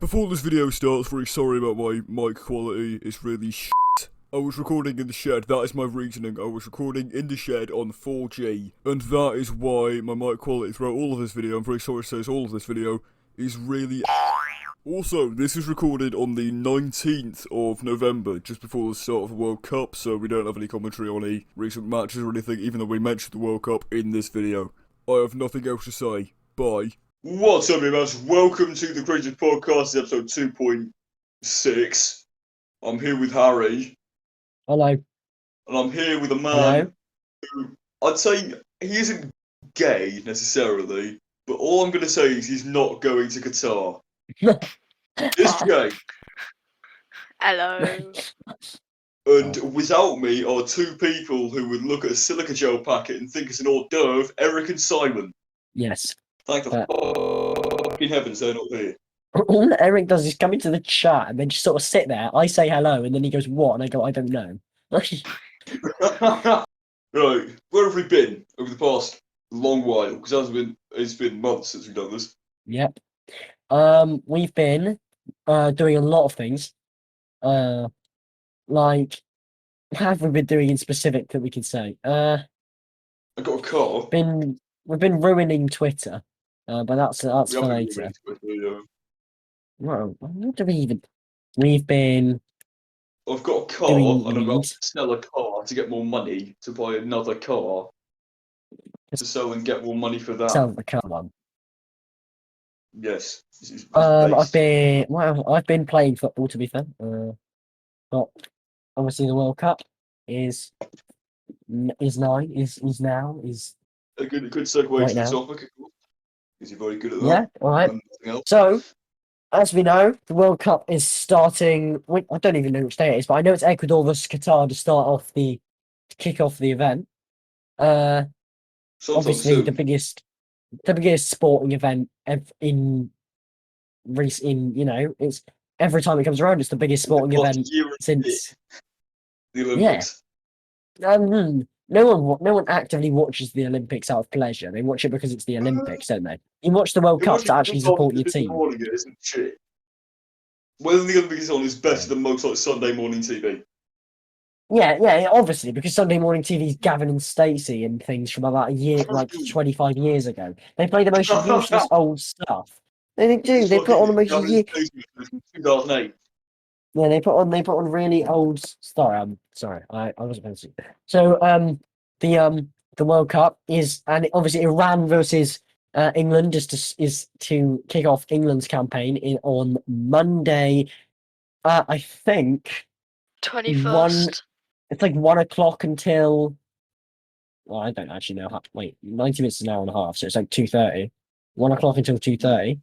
Before this video starts, very sorry about my mic quality, it's really shit. I was recording in the shed, that is my reasoning. I was recording in the shed on 4G, and that is why my mic quality throughout all of this video, I'm very sorry to say all of this video, is really Also, this is recorded on the 19th of November, just before the start of the World Cup, so we don't have any commentary on any recent matches or anything, even though we mentioned the World Cup in this video. I have nothing else to say. Bye. What's up, everybody? Welcome to the Cringers podcast, episode 2.6. I'm here with Harry. Hello. And I'm here with a man who, I'd say, he isn't gay, necessarily, but all I'm going to say is he's not going to Qatar. It's gay. Hello. And without me are two people who would look at a silica gel packet and think it's an hors d'oeuvre, Eric and Simon. Yes. Thank the fucking heavens they're not here. All that Eric does is come into the chat and then just sort of sit there. I say hello, and then he goes, "What?" And I go, "I don't know." Right, where have we been over the past long while? Because it's been months since we've done this. Yep. We've been doing a lot of things. Like, what have we been doing in specific that we can say? I got a car. We've been ruining Twitter, but that's for later. Well, what do we even? We've been. I've got a car, and I'm about to sell a car to get more money to buy another car to sell and get more money for that. Sell the car one. Yes. I've been playing football, to be fair. But obviously the World Cup is a good segue right to now. the topic. Is he very good at that? Yeah, all right. So, as we know, the World Cup is starting. I don't even know which day it is, but I know it's Ecuador versus Qatar to kick off the event. Obviously, the biggest sporting event in it's every time it comes around, it's the biggest sporting event since the Olympics. Yeah. No one actively watches the Olympics out of pleasure. They watch it because it's the Olympics, don't they? You watch the World Cup to actually support your team. It isn't shit. Whether the Olympics is on is better than most like Sunday morning TV. Yeah, obviously, because Sunday morning TV's Gavin and Stacey and things from about 25 years ago. They play the most useless old stuff. They do. They put on the most 2008. Yeah, they put on really old. Sorry, I wasn't meant to. So the World Cup is, and obviously Iran versus England is to kick off England's campaign on Monday. I think 21st. It's like 1 o'clock until. Well, I don't actually know. 90 minutes is an hour and a half, so it's like 2:30. 1 o'clock until 2:30.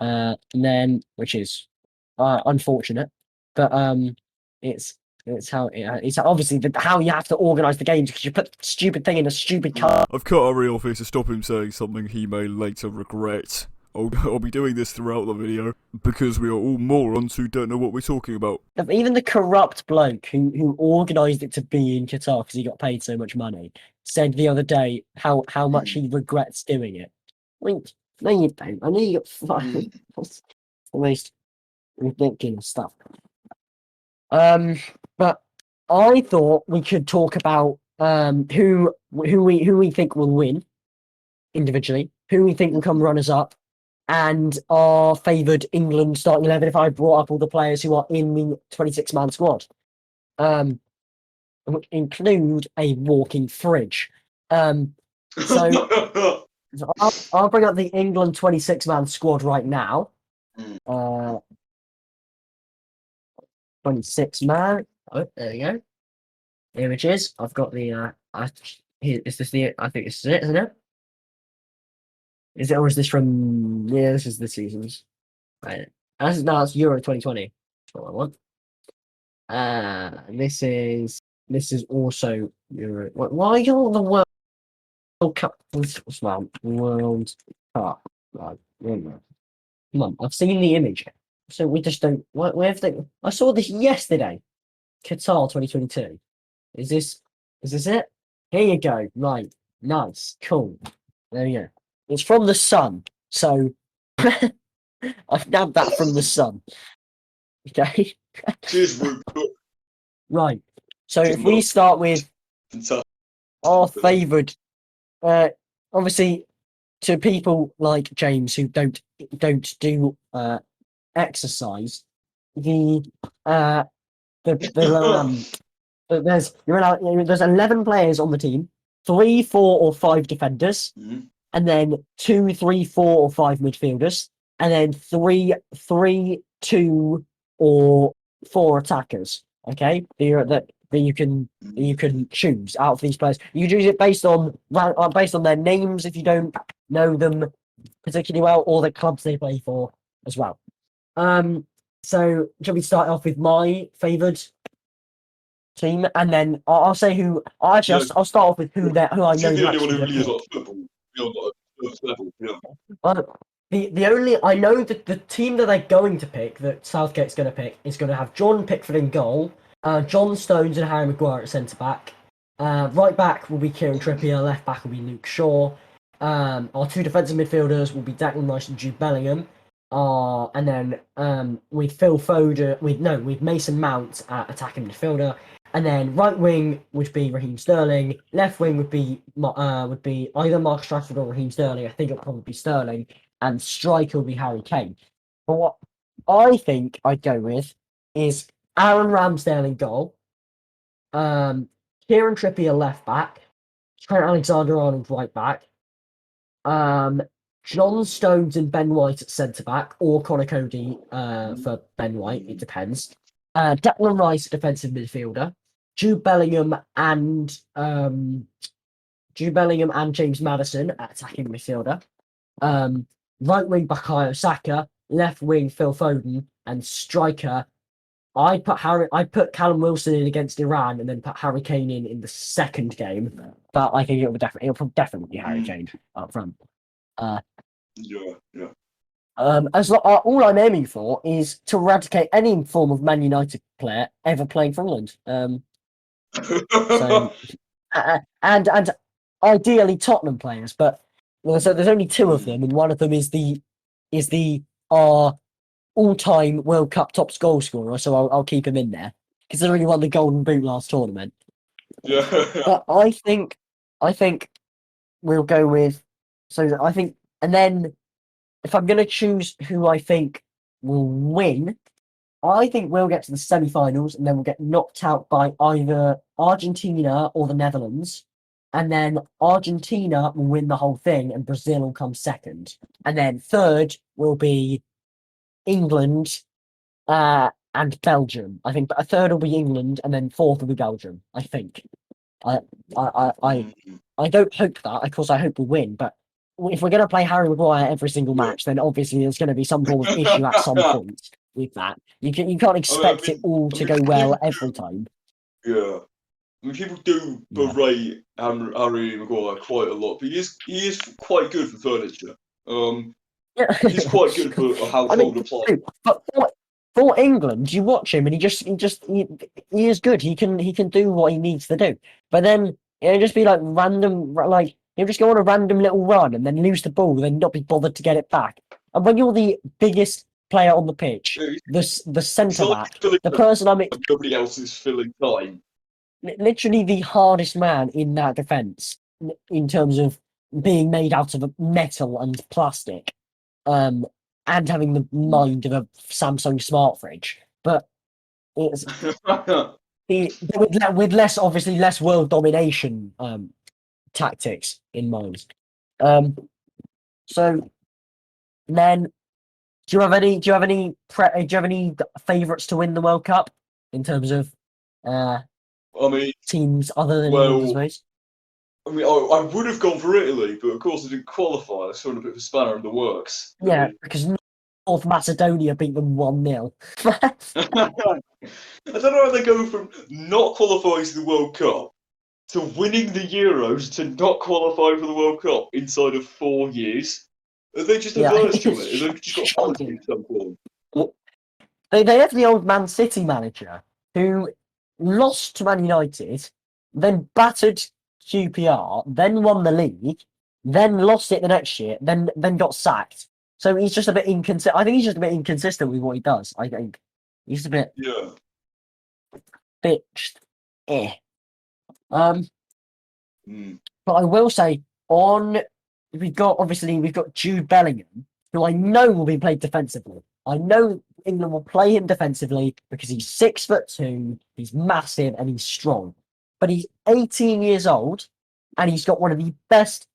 And then, which is unfortunate, but it's obviously how you have to organise the games, because you put the stupid thing in a stupid car. I've cut Ari off here to stop him saying something he may later regret. I'll be doing this throughout the video because we are all morons who don't know what we're talking about. Even the corrupt bloke who organised it to be in Qatar because he got paid so much money said the other day how much he regrets doing it. No, you don't. I know you got fired. That's the most ridiculous stuff. But I thought we could talk about who we think will win individually, who we think will come runners up, and our favoured England starting 11 if I brought up all the players who are in the 26-man squad, which include a walking fridge. So I'll bring up the England 26-man squad right now. 26-man. Oh, there you go. Images. I've got the. Is this the? I think this is it, isn't it? Is it, or is this from? Yeah, this is the seasons. Right. It's Euro 2020. That's what I want. This is also Euro. Why are you all the World Cup? World Cup. Right. Come on, I've seen the image. So we just don't. Where have they? I saw this yesterday. Qatar 2022. Is this it? Here you go. Right. Nice. Cool. There you go. It's from the Sun. So I've nabbed that from the Sun. Okay, Cheers, Rupert. right. So Cheers, if we start with Fantastic. our favoured, obviously, to people like James who don't do exercise, the uh the there's 11 players on the team, 3, 4, or 5 defenders, Mhm. and then 2, 3, 4, or 5 midfielders, and then 3, 2, or 4 attackers. Okay, that you can choose out of these players. You choose it based on their names if you don't know them particularly well, or the clubs they play for as well. So shall we start off with my favoured team, and then I'll say who. Yeah. I'll start off with who I know You're the they're only one actually who going really to is pick. like football beyond like first level. Yeah. Well, the only I know that the team that they're going to pick, that Southgate's going to pick, is going to have John Pickford in goal, John Stones and Harry Maguire at centre back. Right back will be Kieran Trippier. Left back will be Luke Shaw. Our 2 defensive midfielders will be Declan Rice and Jude Bellingham. And then with Phil Foden, with Mason Mount at attacking midfielder, and then right wing would be Raheem Sterling. Left wing would be either Mark Rashford or Raheem Sterling. I think it'll probably be Sterling, and striker will be Harry Kane. But what I think I'd go with is Aaron Ramsdale in goal, Kieran Trippier left back, Trent Alexander-Arnold right back, John Stones and Ben White at centre back, or Connor Cody for Ben White. It depends. Declan Rice, defensive midfielder. Jude Bellingham and James Maddison at attacking midfielder. Right wing Bukayo Saka, left wing Phil Foden, and striker. I put Callum Wilson in against Iran, and then put Harry Kane in the second game. But I think it'll definitely be Harry Kane up front. Yeah. All I'm aiming for is to eradicate any form of Man United player ever playing for England. So and ideally Tottenham players, but so there's only 2 of them, and one of them is the our all-time World Cup top goal scorer. So I'll keep him in there, considering he won the Golden Boot last tournament. Yeah. But I think we'll go with. So I think, and then if I'm going to choose who I think will win, I think we'll get to the semi-finals and then we'll get knocked out by either Argentina or the Netherlands. And then Argentina will win the whole thing and Brazil will come second. And then third will be England and Belgium. I think a third will be England and then fourth will be Belgium, I think. I don't hope that. Of course, I hope we'll win, but if we're going to play Harry Maguire every single match, then obviously there's going to be some form of issue at some point with that. You can't expect it all to go well every time. Yeah. I mean, people do berate Harry Maguire quite a lot, but he is quite good for furniture. He's quite good for a household appliance. But for England, you watch him and he is good. He can do what he needs to do. But then it'll just be like random, like he'll just go on a random little run and then lose the ball, then not be bothered to get it back. And when you're the biggest player on the pitch, the centre back, the person nobody else is filling time. Literally the hardest man in that defence in terms of being made out of metal and plastic, and having the mind of a Samsung smart fridge, but it's with less world domination tactics in mind. So then, do you have any favourites to win the World Cup in terms of I mean, teams other than England, I suppose? I mean, I would have gone for Italy, but of course I didn't qualify. That's sort of a bit of a spanner in the works. Yeah, because North Macedonia beat them 1-0. I don't know how they go from not qualifying to the World Cup to winning the Euros to not qualify for the World Cup inside of 4 years. Are they just averse to it? Have they just got in some form? They have the old Man City manager who lost to Man United, then battered QPR, then won the league, then lost it the next year, then got sacked, So he's just a bit inconsistent. I think he's just a bit inconsistent with what he does. I think he's just a bit Yeah. bitched. Um, Mm. but I will say we've got Jude Bellingham, who I know will be played defensively. I know England will play him defensively because he's 6'2", he's massive and he's strong. But he's 18 years old and he's got one of the best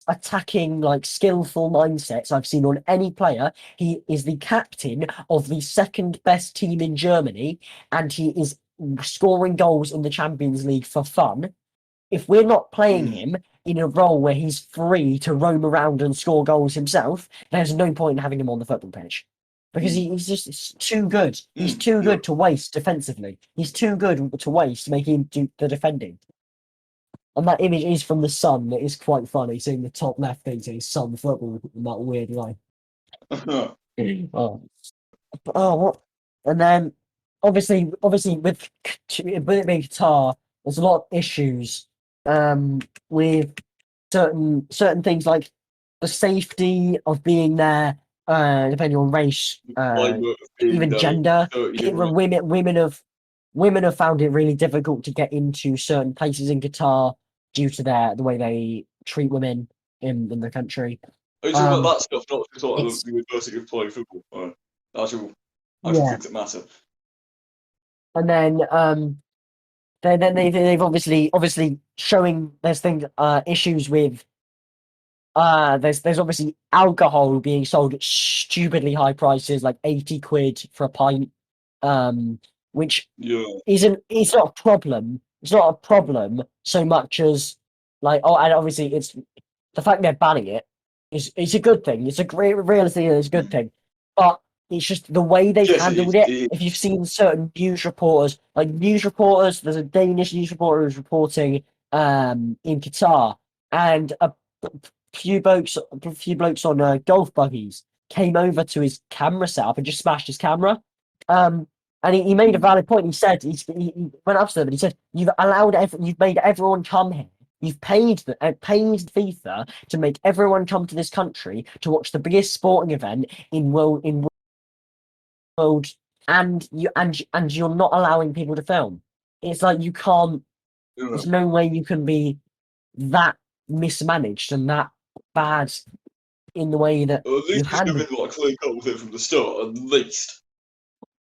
attacking, like skillful mindsets I've seen on any player. He is the captain of the second best team in Germany, and he is scoring goals in the Champions League for fun. If we're not playing Mm. him in a role where he's free to roam around and score goals himself, there's no point in having him on the football pitch. Because he's just too good. He's too Yeah. good to waste defensively. He's too good to waste making him do the defending. And that image is from the Sun. It is quite funny seeing the top left thing saying Sun football in that weird line. Oh, what? And then obviously with it being Qatar, there's a lot of issues with certain things like the safety of being there, depending on race, Climate being even there, gender. 30 Even different. women have found it really difficult to get into certain places in Qatar due to the way they treat women in the country. Are you talking about Um, that stuff, not just sort of it's the adversity of playing football? Actual yeah, things that matter. and then they've obviously showing there's things issues with there's obviously alcohol being sold at stupidly high prices like 80 quid for a pint, which Yeah. it's not a problem. It's not a problem so much as like, oh, and obviously it's the fact they're banning it is it's a good thing. It's a great realistically it's a good Mm. thing. But it's just the way they've Yes, it is. handled it. It If you've seen certain news reporters, there's a Danish news reporter who's reporting in Qatar, and a few blokes on golf buggies came over to his camera setup and just smashed his camera. Um, and he made a is. valid point. He said he went up to them and he said, you've made everyone come here. You've paid FIFA to make everyone come to this country to watch the biggest sporting event in world, and you're not allowing people to film. It's like you can't. Yeah. There's no way you can be that mismanaged and that bad in the way that Well, at you least just give handle. in like clear cut with it from the start, at least.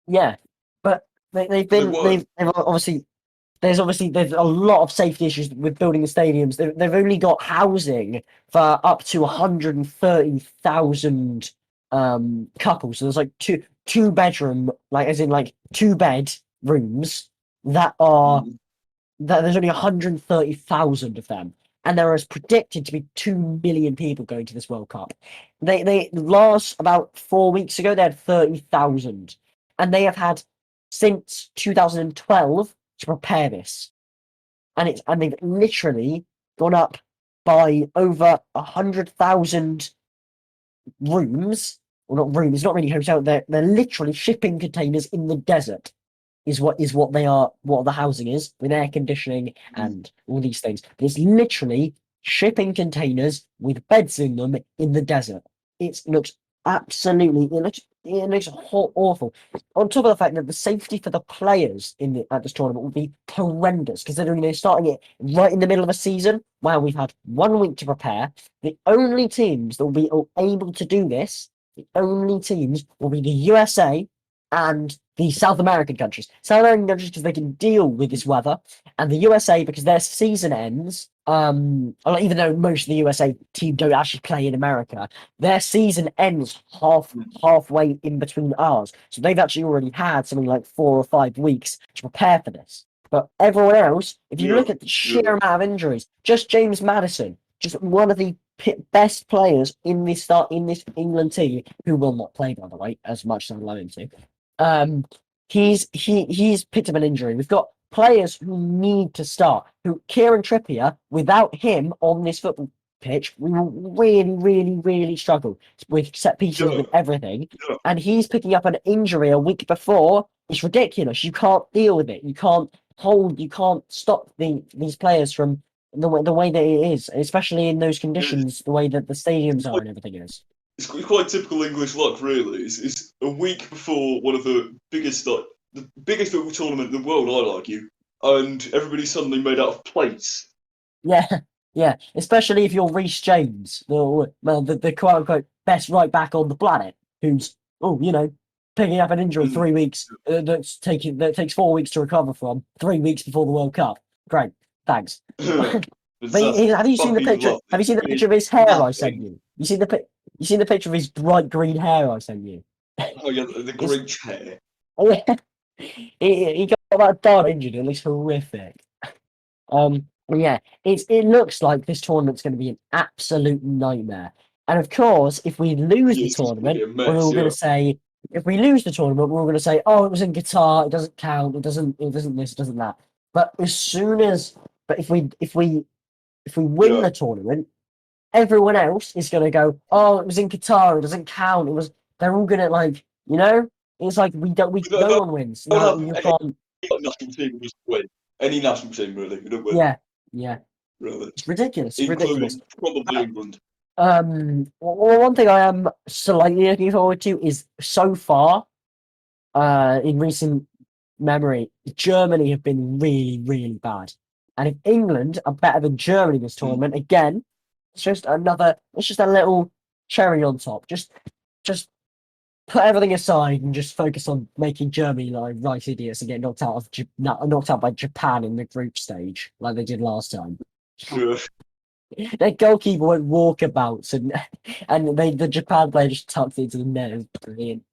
Yeah, but they've They been weren't. they've obviously there's a lot of safety issues with building the stadiums. They've only got housing for up to 130,000 couples. So there's like two bedroom, like as in like two bed rooms that are Mm. that there's only 130,000 of them. And there is predicted to be 2 million people going to this World Cup. They last about 4 weeks ago, they had 30,000. And they have had since 2012 to prepare this. And they've literally gone up by over 100,000 rooms. Well, not rooms, not really hotel. They're literally shipping containers in the desert is what they are, what the housing is with air conditioning Mm. and all these things. But it's literally shipping containers with beds in them in the desert. It looks it looks awful. On top of the fact that the safety for the players at this tournament will be horrendous, considering they're starting it right in the middle of a season. Wow, we've had 1 week to prepare. The only teams that will be able to do this, the only teams will be the USA and the South American countries. South American countries because they can deal with this weather, and the USA because their season ends. Even though most of the USA team don't actually play in America, their season ends halfway in between ours. So they've actually already had something like 4 or 5 weeks to prepare for this. But everyone else, if you Yeah. look at the sheer Yeah. amount of injuries, just James Madison, just one of the best players in this England team, who will not play by the way, as much as I love him to. He's picked up an injury. We've got players who need to start. Who Kieran Trippier, without him on this football pitch, we will really, really, really struggle with set pieces, Yeah. with everything. Yeah. And he's picking up an injury a week before. It's ridiculous. You can't deal with it. You can't stop these players from the way that it is, especially in those conditions, the way that the stadiums are and everything is. it's quite typical English luck, really. It's a week before one of the biggest football tournament in the world, I'd argue, and everybody's suddenly made out of plates. Yeah, yeah. Especially if you're Reece James, the quote unquote best right back on the planet, who's picking up an injury 3 weeks that takes 4 weeks to recover from, 3 weeks before the World Cup. Great, thanks. But have you seen the picture? Lovely. Have you seen the picture of his hair I sent you? You seen the picture of his bright green hair I sent you? Oh yeah, the Grinch hair. Oh yeah, he got that darn injured. It looks horrific. Yeah, it looks like this tournament's going to be an absolute nightmare. And of course, if we lose the It's gonna tournament, be a mess, we're all going yeah. to say, if we lose the tournament, we're all going to say, oh, it was in Qatar, it doesn't count, it doesn't this, it doesn't that. But if we win Yeah. the tournament, everyone else is going to go, oh, it was in Qatar, it doesn't count. They're all going to it's like no one wins. Don't No, have you any can't. national team just win. Any national team, really. We don't win. Yeah. Really. It's ridiculous. Including probably England. One thing I am slightly looking forward to is so far, in recent memory, Germany have been really, really bad. And if England are better than Germany this tournament, again, it's just a little cherry on top. Just put everything aside and just focus on making Germany like right idiots and get knocked out by Japan in the group stage like they did last time. Yeah. Their goalkeeper went walkabouts and the Japan player just tucked it into the net. It was brilliant.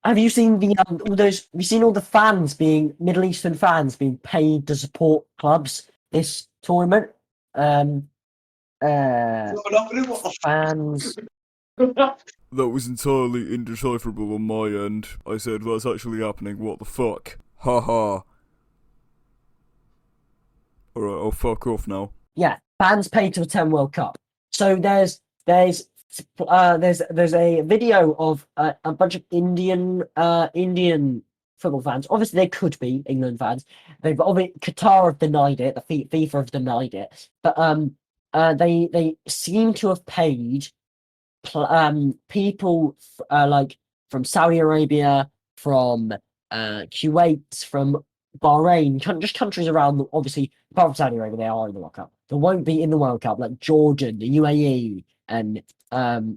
Have you seen all the fans Middle Eastern fans being paid to support clubs this tournament? Fans. That was entirely indecipherable on my end. I said, that's actually happening, what the fuck? Haha. Alright, I'll fuck off now. Yeah, fans paid to attend World Cup. So there's a video of a bunch of Indian football fans. Obviously, they could be England fans. Qatar have denied it. The FIFA have denied it. But they seem to have paid people like from Saudi Arabia, from Kuwait, from Bahrain, just countries around. Obviously, apart from Saudi Arabia, they are in the World Cup. They won't be in the World Cup, like Jordan, the UAE, and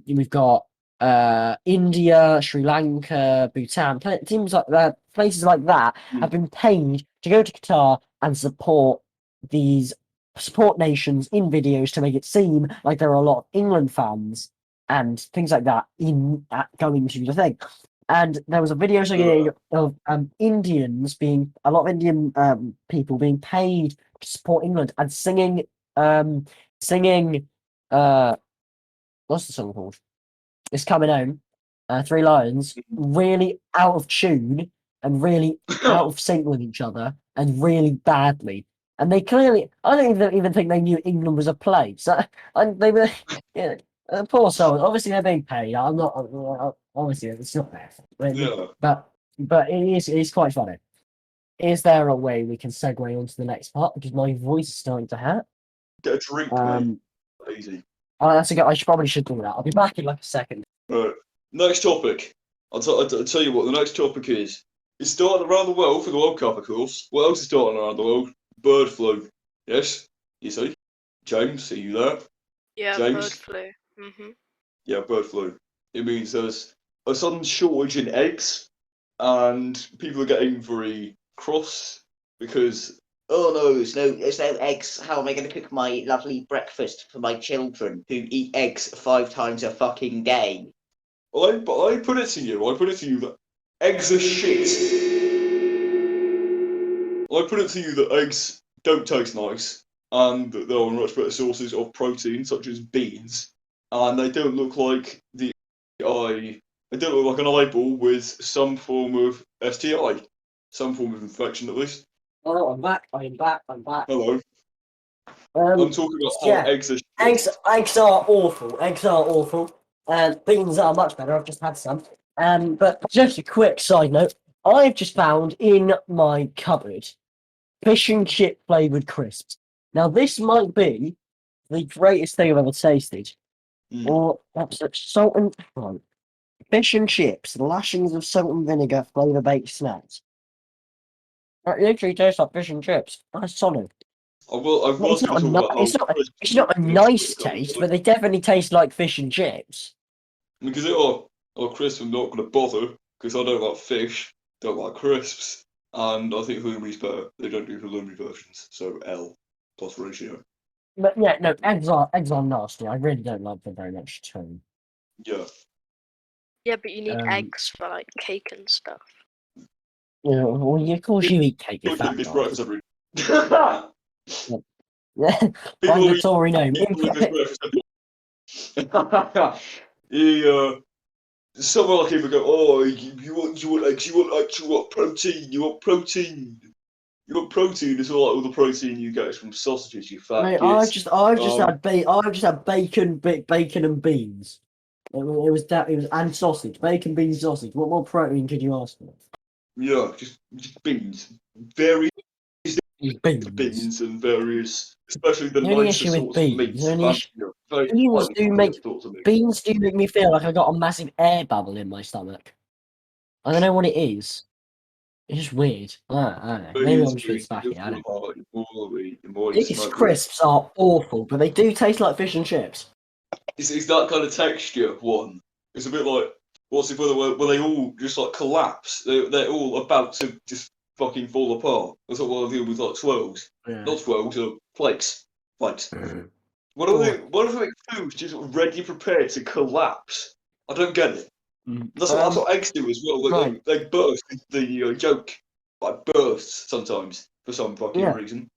we've got India, Sri Lanka, Bhutan, teams like that, places like that have been paid to go to Qatar and support nations in videos to make it seem like there are a lot of England fans and things like that going to the thing. And there was a video of Indians a lot of Indian people being paid to support England and singing what's the song called? It's Coming Home. Three Lions, really out of tune and really out of sync with each other and really badly. And they clearly, I don't even think they knew England was a place. They were, yeah, poor souls. Obviously, they're being paid. I'm not, obviously, it's not their fault. But it's quite funny. Is there a way we can segue onto the next part? Because my voice is starting to hurt. Get a drink, mate. Easy. I probably should do that. I'll be back in like a second. Right. Next topic. I'll tell you what the next topic is. It's starting around the world for the World Cup, of course. What else is starting around the world? Bird flu. Yes? You see? James, are you there? Yeah, James? bird flu. Yeah, bird flu. It means there's a sudden shortage in eggs, and people are getting very cross because, oh no, there's no eggs. How am I going to cook my lovely breakfast for my children who eat eggs 5 times a fucking day? I put it to you that eggs are shit. I put it to you that eggs don't taste nice, and that there are much better sources of protein, such as beans, and they don't look like they don't look like an eyeball with some form of STI, some form of infection at least. Oh, I'm back. I'm back. Hello. I'm talking about how eggs are shit. Eggs are awful. Beans are much better. I've just had some. But just a quick side note. I've just found in my cupboard fish and chip flavoured crisps. Now, this might be the greatest thing I've ever tasted. or absolute salt and right. Fish and chips, lashings of salt and vinegar, flavour baked snacks. That literally tastes like fish and chips. That's solid. I Well, was going to talk about how crisps it's not a are nice gonna taste, bother. but they definitely taste like fish and chips. Because crisps I'm not going to bother because I don't like fish, don't like crisps, and I think halloumi's better. They don't do halloumi versions, so L plus ratio. But yeah, no, eggs are nasty. I really don't like them very much too. Yeah. Yeah, but you need Um, eggs for like cake and stuff. You know, well, of course you eat cake, you People fat eat this bastard. breakfast every. Find People the eat Tory name. this breakfast every. He someone like him would go, oh, you want eggs, you want protein, you want protein. You want protein, it's all the protein you get is from sausages, you fat Mate, git. I've just had bacon and beans. It was and sausage, bacon, beans, sausage. What more protein could you ask for? Yeah, just beans. Various Beans. beans and various, especially the The only nicer issue with sorts of beans, meat. the only And issue, very beans highly do make cooked sorts of meat. beans do make me feel like I got a massive air bubble in my stomach. I don't know what it is. It's just weird. I don't know. Maybe I'm just being snacky. I don't know. The more you These smoke them. crisps are awful, but they do taste like fish and chips. It's that kind of texture one. It's a bit like what's it where they all just like collapse. They're all about to just fucking fall apart. That's what I deal with like swirls. Yeah. Not swirls, flakes. Flakes. Mm. What are the foods just ready prepared to collapse? I don't get it. That's what eggs do as well. Right. They burst the yolk like bursts sometimes for some fucking Yeah. reason.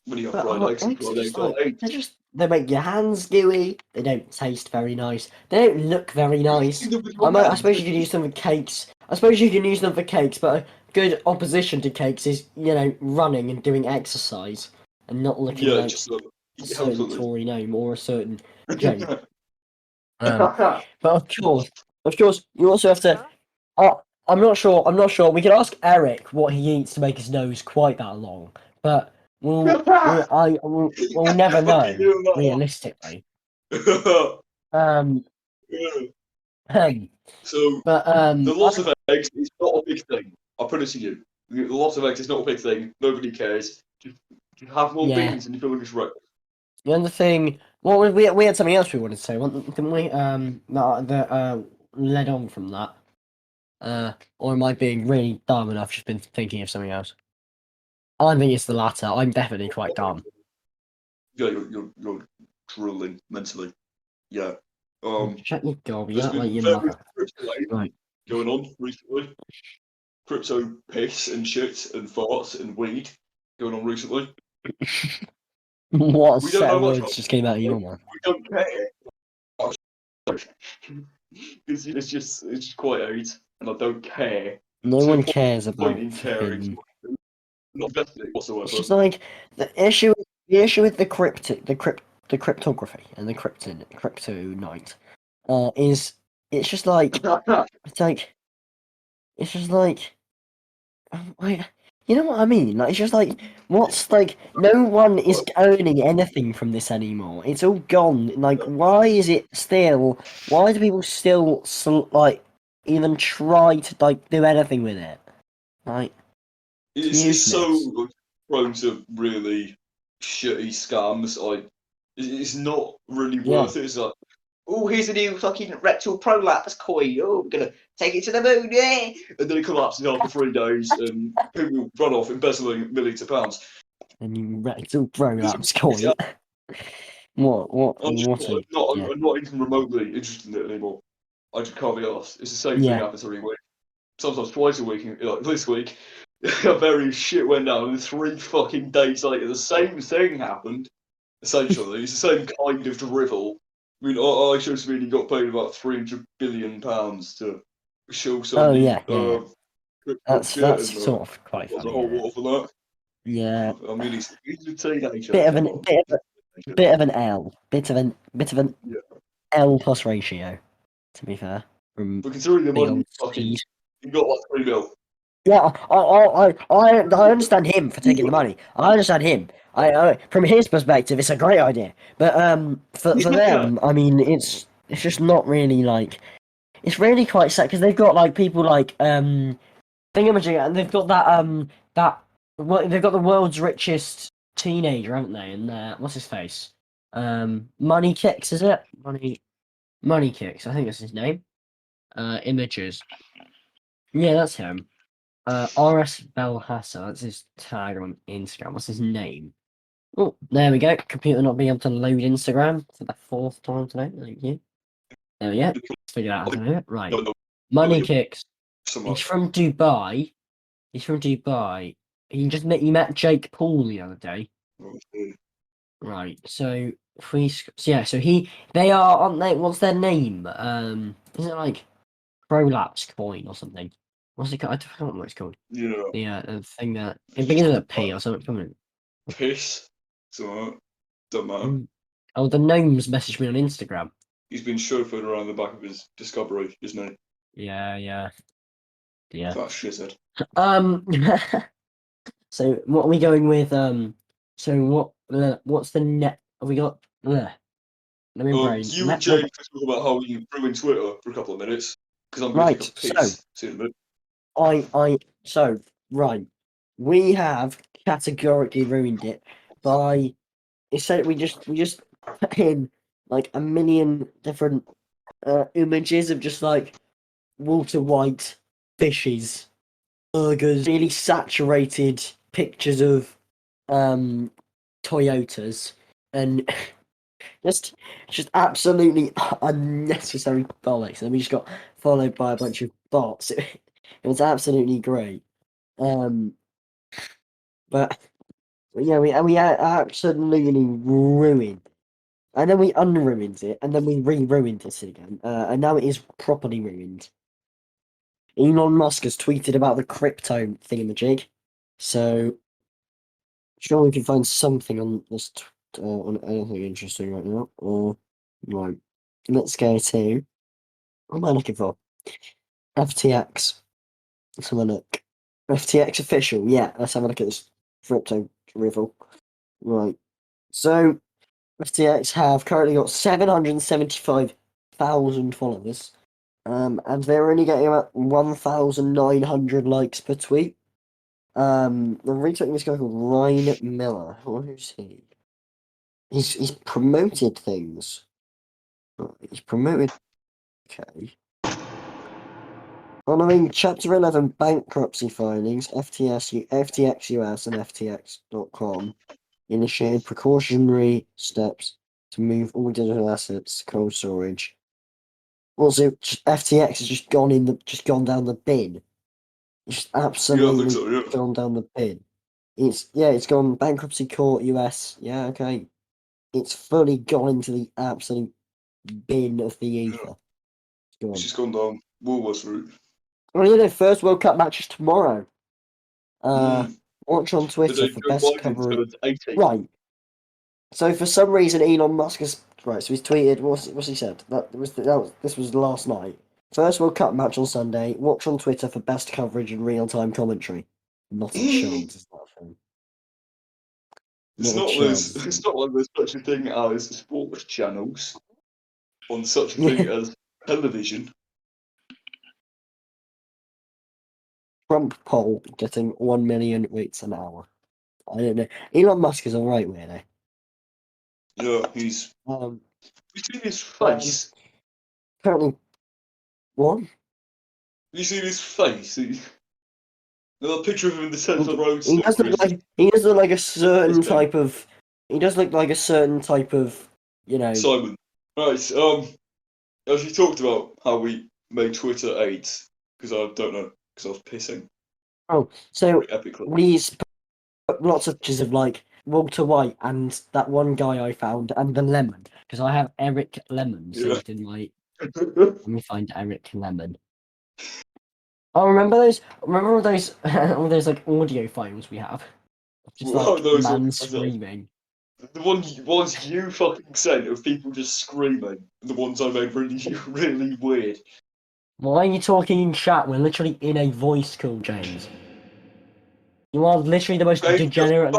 When you have But fried eggs and eggs are fried eggs just are like eggs. they make your hands gooey. They don't taste very nice. They don't look very nice. I suppose you can use them for cakes. I suppose you can use them for cakes, but a good opposition to cakes is running and doing exercise and not looking Yeah, like just a eat certain healthily. Tory name or a certain joke. But of course, you also have to. Uh, I'm not sure. I'm not sure. We could ask Eric what he eats to make his nose quite that long, but we'll never Fucking know doing realistically. that. Um, Yeah. um, So but the loss of eggs is not a big thing. I promise you. The loss of eggs is not a big thing. Nobody cares. Just have more yeah. beans and you feel like it's right. The other thing, we had something else we wanted to say, didn't we? That led on from that. Or am I being really dumb and I've just been thinking of something else? I think it's the latter. I'm definitely quite dumb. Yeah, you're drooling mentally. Yeah. Shut your gobby There's up like been your various mother. crypto Right. going on recently. Crypto piss and shit and farts and weed going on recently. What a We don't set know of much words about just came out of it. your mouth. We don't care. It's just quite AIDS, and I don't care. No To one the cares point about in caring, fucking. not invested It's whatsoever. just like the issue with the cryptography and the kryptonite is it's just like it's just like I, you know what I mean? Like it's just like what's like no one is earning anything from this anymore. It's all gone. Like why is it still? Why do people still like even try to like do anything with it? Like it's It's useless. so prone to really shitty scams. It's not really Yeah. worth it. It's like, oh, here's a new fucking rectal prolapse coin. Oh, we're gonna take it to the moon, yeah! And then it collapses after 3 days, and people run off embezzling millions of pounds. And you rectal prolapse It's- coin. What I'm just what a yeah. I'm not even remotely interested in it anymore. I just can't be asked. It's the same thing Yeah. happens every week. Sometimes twice a week. Like this week, a very shit went down, and 3 fucking days later, the same thing happened. Essentially, it's the same kind of drivel. I mean, I should have really got paid about £300 billion to show Oh somebody yeah, yeah. crypto shit, That's and sort of quite what's the funny, whole isn't it? water for that? Yeah. I mean, he's a teenager. Bit of Come an on. bit of an L. Bit of an Yeah. L plus ratio, to be fair. From But considering the the money old fucking Steve. you got like 3 mil. Yeah, I understand him for taking the money. I understand him. I from his perspective, it's a great idea. But for them, I mean, it's it's just not really like. It's really quite sad because they've got like people like thingamajig, and they've got they've got the world's richest teenager, haven't they? And what's his face? Money Kicks, is it? Money Kicks, I think that's his name. Images. Yeah, that's him. RS Belhassa, that's his tag on Instagram. What's his name? Oh, there we go. Computer not being able to load Instagram for the 4th time today. Thank you. There we go. Let's figure that out in a minute. Right. No, no, Money you- Kicks. someone. He's from Dubai. He met Jake Paul the other day. Right. So if we so they are, aren't they? What's their name? Is it like Prolapse Coin or something? What's it called? I don't know what it's called. Yeah. The thing that it begins with a P or something. Piss. So, don't matter. Oh, the gnomes messaged me on Instagram. He's been chauffeured around the back of his Discovery, isn't he? Yeah. That shithead. So what are we going with? So what's the net? Have we got? Let me brain. You and Jake can talk about how you ruined Twitter for a couple of minutes, because I'm going to take a piss. See you in a minute. Right. We have categorically ruined it by. It said we just put in like a million different images of just like Walter White fishes, burgers, really saturated pictures of Toyotas, and just absolutely unnecessary bollocks. And we just got followed by a bunch of bots. It was absolutely great. But yeah, we absolutely ruined. And then we unruined it, and then we re-ruined it again. And now it is properly ruined. Elon Musk has tweeted about the crypto thingamajig, so sure we can find something on this on anything interesting right now. Right, let's go to. What am I looking for? FTX. Let's have a look. FTX official. Yeah, let's have a look at this crypto rival. Right, so FTX have currently got 775,000 followers. And they're only getting about 1,900 likes per tweet. I'm retweeting this guy called Ryan Miller. Who's he? He's promoted things. He's promoted. Okay. Following Chapter 11 bankruptcy filings, FTX US and FTX.com initiated precautionary steps to move all digital assets to cold storage. Also, FTX has just gone down the bin. It's absolutely gone down the bin. It's gone bankruptcy court US. Yeah, okay. It's fully gone into the absolute bin of the ether. It's just gone down Woolworths route. Well, first World Cup match is tomorrow. Watch on Twitter for best coverage. Right. So for some reason, Elon Musk has right. So he's tweeted. What's he said? This was last night. First World Cup match on Sunday. Watch on Twitter for best coverage and real-time commentary. Not a chance, is that thing? It's not like there's such a thing as sports channels on such a thing as television. Trump poll getting 1 million tweets an hour. I don't know. Elon Musk is alright, really. Yeah, he's. You see his face? Apparently, what? You see his face? There's a picture of him in the centre road. He does look like a certain type of. He does look like a certain type of, Simon. Right. As you talked about how we made Twitter AIDS, because I don't know, because I was pissing. Oh, so epically. we put lots of pictures of like Walter White and that one guy I found and the lemon, because I have Eric Lemon saved in my. Let me find Eric Lemon. Oh, remember those all those like audio files we have? Just like those man screaming. The ones you fucking sent of people just screaming. The ones I made really weird. Why are you talking in chat? We're literally in a voice call, James. You are literally the most degenerate.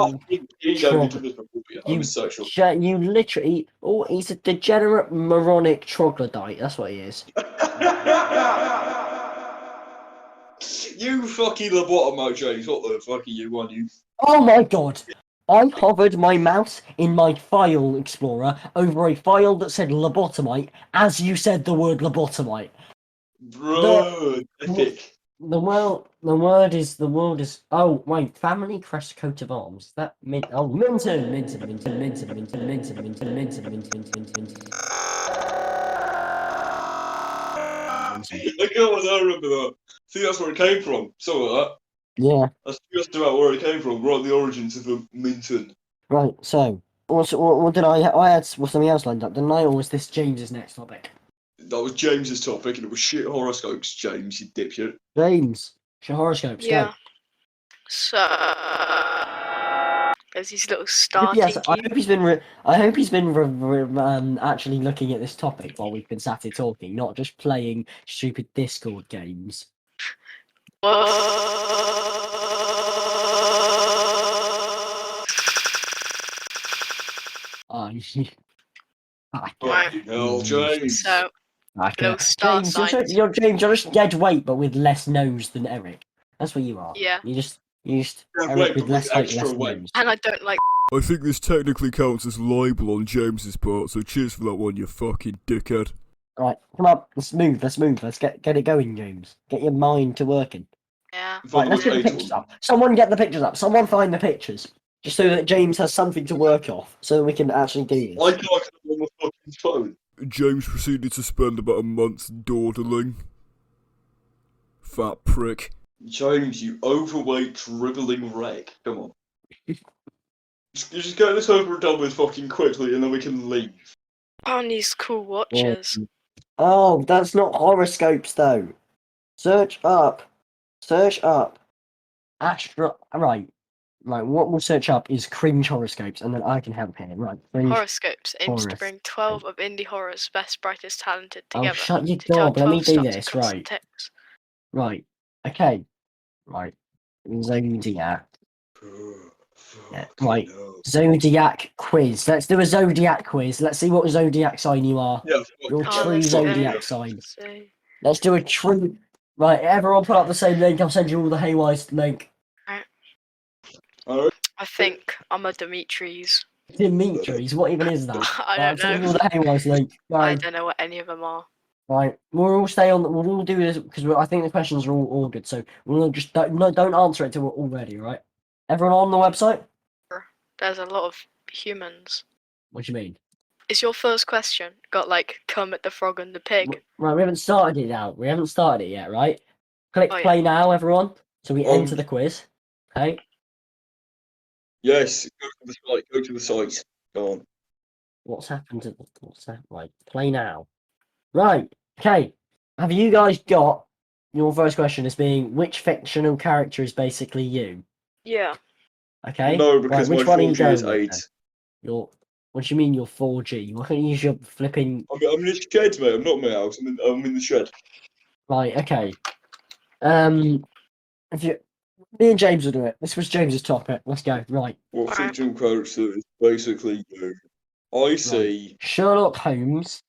I'm a sexual. You literally. Oh, he's a degenerate moronic troglodyte. That's what he is. You fucking lobotomo, James. What the fuck are you on, you? Oh my god! I hovered my mouse in my file explorer over a file that said lobotomite as you said the word lobotomite. Bro, epic. The word is. Oh wait, family crest coat of arms. That Minton. I can't remember that. See, that's where it came from. Some of that. Yeah. That's just about where it came from, right? The origins of the Minton. Right. So, what did I had something else lined up, didn't I? Or was this James's next topic? That was James's topic, and it was shit horoscopes, James, you dipshit. James, your horoscopes. Yeah. Go. So there's these little star Yes, I tinky. hope he's been actually looking at this topic while we've been sat here talking, not just playing stupid Discord games. Oh, Right. Hell, James. So little star James, signs. you're just dead weight, but with less nose than Eric. That's what you are. Yeah. You just Dead Eric weight, with but less with height, extra less weight. nose. And I don't like. I think this technically counts as libel on James's part, so cheers for that one, you fucking dickhead. Right, come on, let's move. Let's get it going, James. Get your mind to working. Yeah. Right, let's get the pictures up. Someone get the pictures up. Someone find the pictures. Just so that James has something to work off, so that we can actually do I this. can't get on my fucking phone. James proceeded to spend about a month dawdling. Fat prick. James, you overweight, dribbling wreck. Come on. Just get this over and done with fucking quickly, and then we can leave. On these cool watches. Oh, that's not horoscopes though. Search up. Astro. Right. What we'll search up is cringe horoscopes, and then I can help here. Right. Cringe. Horoscopes aims to Horus. bring 12 of indie horror's best, brightest, talented Oh, together. shut your to tell gob. Let me 12 do stories this. across the Right. text. Right. Okay. Right. Zodiac. Yeah, right. Zodiac quiz. Let's do a zodiac quiz. Let's see what zodiac sign you are. Yeah, Your Oh, true let's zodiac go. sign. See. Let's do a true. Right, everyone put up the same link. I'll send you all the Haywire's link. Alright. I think I'm a Dimitri's. Dimitri's. What even is that? I Right, don't I'm sending you know. all the Haywire's link. I Go. don't know what any of them are. Right, we'll all stay on. We'll all do this because I think the questions are all good. So we'll just don't answer it till we're all ready. Right? Everyone on the website. There's a lot of humans. What do you mean? Is your first question got like Kermit the Frog and the pig? Right, we haven't started it now. We haven't started it yet, right? Click Oh, yeah. play now, everyone. So we Um, enter the quiz. Okay. Yes, go to the site. Go to the site. Go on. What's happened to what's that? Right, play now. Right. Okay. Have you guys got your first question as being which fictional character is basically you? Yeah. Okay. No, because right, which my one are you 4G going is with 8. then? What do you mean you're 4G? Why can't you use your flipping? I'm in the shed, mate. I'm not in my house. I'm in the shed. Right. Okay. If you, me and James will do it. This was James's topic. Let's go. Right. What Alright. fictional character is basically you? I see. Sherlock Holmes,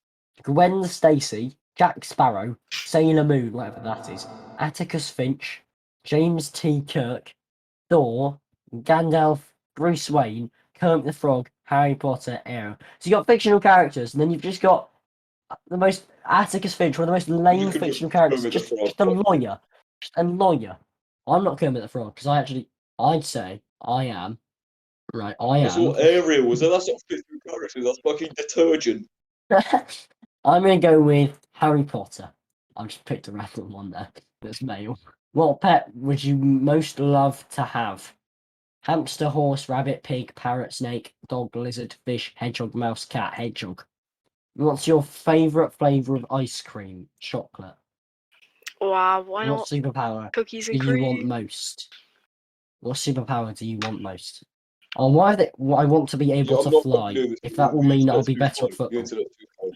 Gwen Stacy, Jack Sparrow, Sailor Moon, whatever that is, Atticus Finch, James T. Kirk, Thor, Gandalf, Bruce Wayne, Kermit the Frog, Harry Potter, Arrow. So you got fictional characters, and then you've just got the most Atticus Finch, one of the most lame could fictional put characters, Kermit the just Frog. a lawyer, just a lawyer. I'm not Kermit the Frog because I'd say I am. Right, I That's am. what Ariel was. That's not fictional character. That's fucking detergent. I'm gonna go with Harry Potter. I've just picked a random one there. That's male. What pet would you most love to have? Hamster, horse, rabbit, pig, parrot, snake, dog, lizard, fish, hedgehog, mouse, cat, hedgehog. What's your favourite flavour of ice cream? Chocolate. Wow, why What not superpower cookies do and you want cream? most? What superpower do you want most? Oh, why? I want to be able Yeah, to I'm not fly. doing this. If that will mean I'll be The better at internet's football. too cold.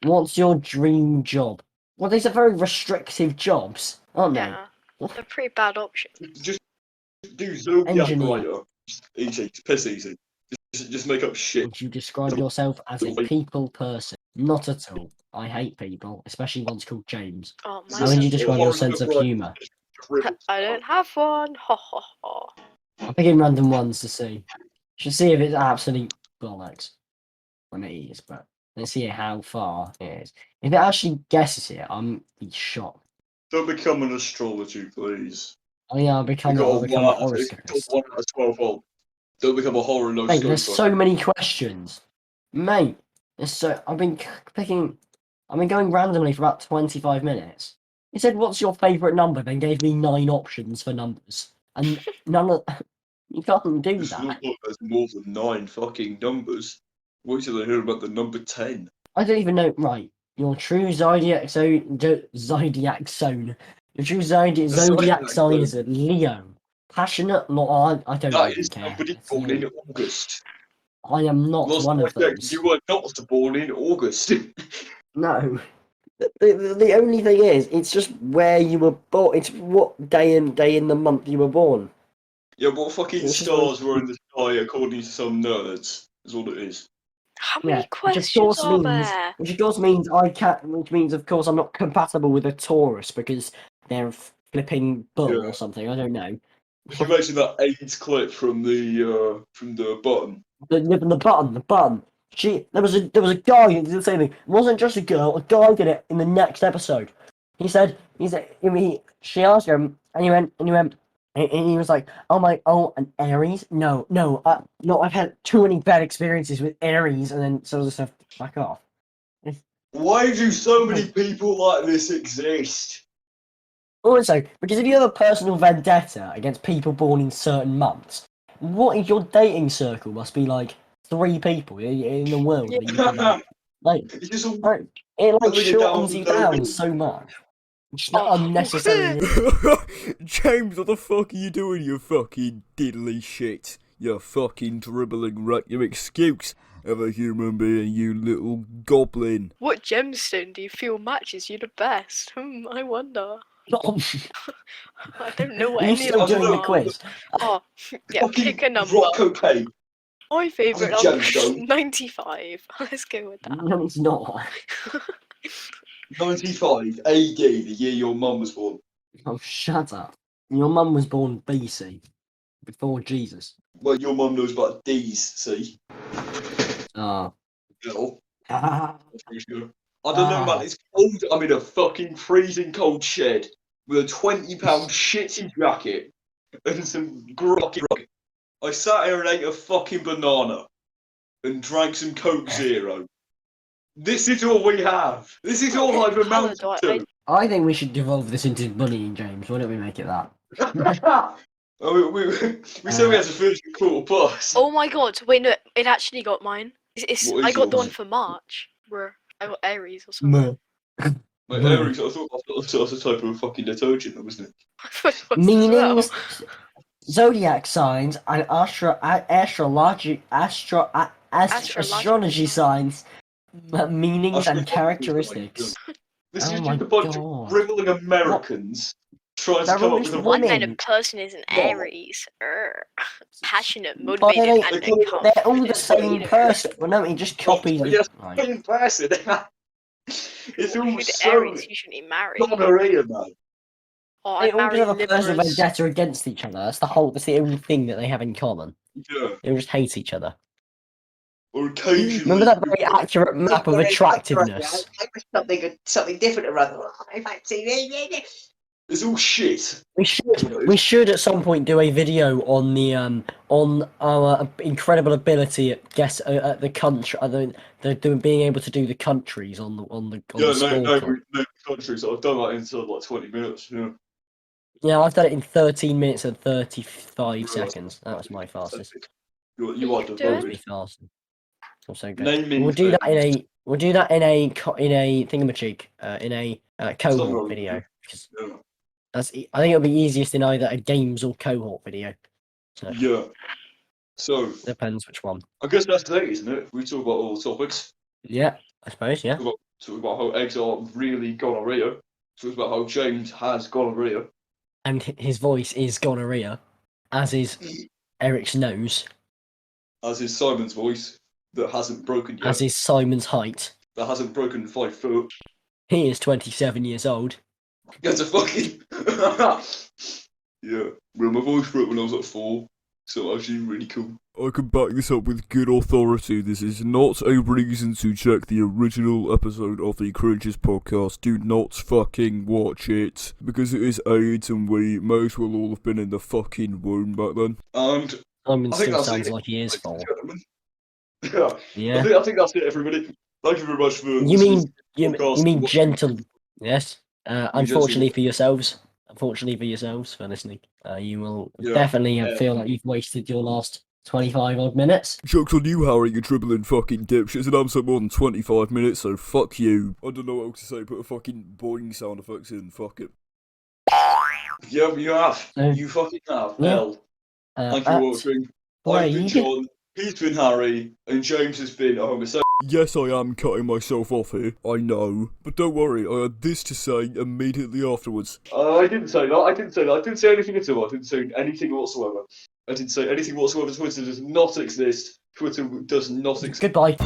What's your dream job? Well, these are very restrictive jobs, aren't they? Yeah. They're pretty bad options. Just do Zodiac Engineer. writer. Easy. It's piss easy. Just make up shit. Would you describe yourself as a people person? Not at all. I hate people, especially ones called James. Oh, How would you my describe your sense of humour? I don't have one. Ha ha ha. I'm picking random ones to see. Should see if it's absolute bollocks. When it is, but let's see how far it is. If it actually guesses it, I'm be shocked. Don't become an astrology, please. Oh yeah, I'll become It a got horoscopist. 1 out of 12 on. Don't become a horror no Mate, there's scoper. so many questions. Mate, there's so I've been going randomly for about 25 minutes. It said, "What's your favourite number?" Then gave me 9 options for numbers, and none of you can't do It's not that. like there's more than 9 fucking numbers. Wait till they hear about the number 10. I don't even know. Right, your true zodiac zodiac zone. Your true zodiac Zodiac sign zone. is a Leo. Passionate, not I don't That even is care. somebody It's born you. in August. I am not Last one time of I checked, those. you were not born in August. No. The only thing is, it's just where you were born. It's what day in the month you were born. Yeah, what fucking It's just stars were in the sky according to some nerds, is what it is. How Yeah, many which of questions course are means, there? I can't. Which means, of course, I'm not compatible with a Taurus because they're flipping bull Yeah. or something. I don't know. Did you mention that AIDS clip from the button? The button. There was a guy who did the same thing. It wasn't just a girl. A guy did it in the next episode. She asked him, and he went, and he was like, an Aries? No, I've had too many bad experiences with Aries, and then sort of stuff. Back off. Why do so many people like this exist? Also, because if you have a personal vendetta against people born in certain months, what is your dating circle? Must be like 3 people in the world that you can like. It's just all Like, it like pulling it down shortens to you no down meaning. so much. It's Oh. unnecessary. James, what the fuck are you doing, you fucking diddly shit? You fucking dribbling wreck. Your excuse of a human being, you little goblin. What gemstone do you feel matches you the best? I wonder. I don't know what Are you any still of them doing the are. quiz? Oh, yeah, Fucking pick a number. rock cocaine. My favourite As a number gemstone. 95. Let's go with that. No, it's not. 95 AD, the year your mum was born. Oh, shut up. Your mum was born BC, before Jesus. Well, your mum knows about D's, see? Ah. No. Ah. I'm pretty sure. I don't know, man. It's cold. I'm in a fucking freezing cold shed with a £20 shitty jacket and some groggy rug. I sat here and ate a fucking banana and drank some Coke Zero. This is all we have. This is all I've amounted to. I think we should devolve this into bullying, James. Why don't we make it that? Oh, we said we had to finish at 1:15. Oh my god, wait, no, it actually got mine. What I is got the yours? one for March. Where I got Aries or something. Like, Aries, I thought that was a type of fucking detergent, wasn't it? Meanings, zodiac signs, and astrology signs, meanings and characteristics. This Oh is my just a bunch God. of dribbling Americans trying to They're come all up with just a What women. kind of person is an Aries? Passionate, But motivated, and they're all they're all the confident same leader. person. Well, no, he just copied it. Yes, Right. same person. It's all Who the so Aries usually marry? gonorrhea, man. Oh, They I all marry just have a personal Libras. vendetta against each other. That's the only thing that they have in common. Yeah. They all just hate each other. Or occasionally. Remember that very accurate map of attractiveness? Something different around the It's all shit. We should at some point do a video on the on our incredible ability at at the country, being able to do the countries on the Yeah, score. no countries. I've done that inside like 20 minutes. Yeah. Yeah, I've done it in 13 minutes and 35 Really? seconds. That was my fastest. You are You doing? That was devoted. me fast. Also good. Naming We'll do that things. We'll do that in a thingamajig, in a cohort Somewhere. video. Because Yeah. I think it'll be easiest in either a games or cohort video. So Yeah. So, depends which one. I guess that's today, isn't it? We talk about all the topics. Yeah, I suppose. Yeah. Talk about how eggs are really gonorrhea. Talk about how James has gonorrhea. And his voice is gonorrhea, as is Eric's nose. as is Simon's voice, that hasn't broken yet. As is Simon's height. That hasn't broken 5 foot. He is 27 years old. That's a fucking... Yeah. Well, my voice broke when I was at 4, so actually really cool. I can back this up with good authority. This is not a reason to check the original episode of the Cringers podcast. Do not fucking watch it, because it is AIDS and we may as well all have been in the fucking womb back then. And Simon I think still that's sounds it, like he is ladies and 4. gentlemen. Yeah. Yeah. I think that's it, everybody. Thank you very much for You listening mean to the podcast. you mean gentle? Yes. Unfortunately gentle. for yourselves. Unfortunately for yourselves for listening. You will Yeah. definitely feel like you've wasted your last 25 odd minutes. Joke's on you, Harry, you dribbling fucking dipshits, and I'm so more than 25 minutes, so fuck you. I don't know what else to say, put a fucking boing sound effects in, fuck it. Yeah, you have. You fucking have. Yeah. Hell. Thank you for watching. I've been John, he's been Harry, and James has been a homosexual. Yes, I am cutting myself off here, I know. But don't worry, I had this to say immediately afterwards. I didn't say that, I didn't say anything at all, I didn't say anything whatsoever. Twitter does not exist. Twitter does not exist. Goodbye.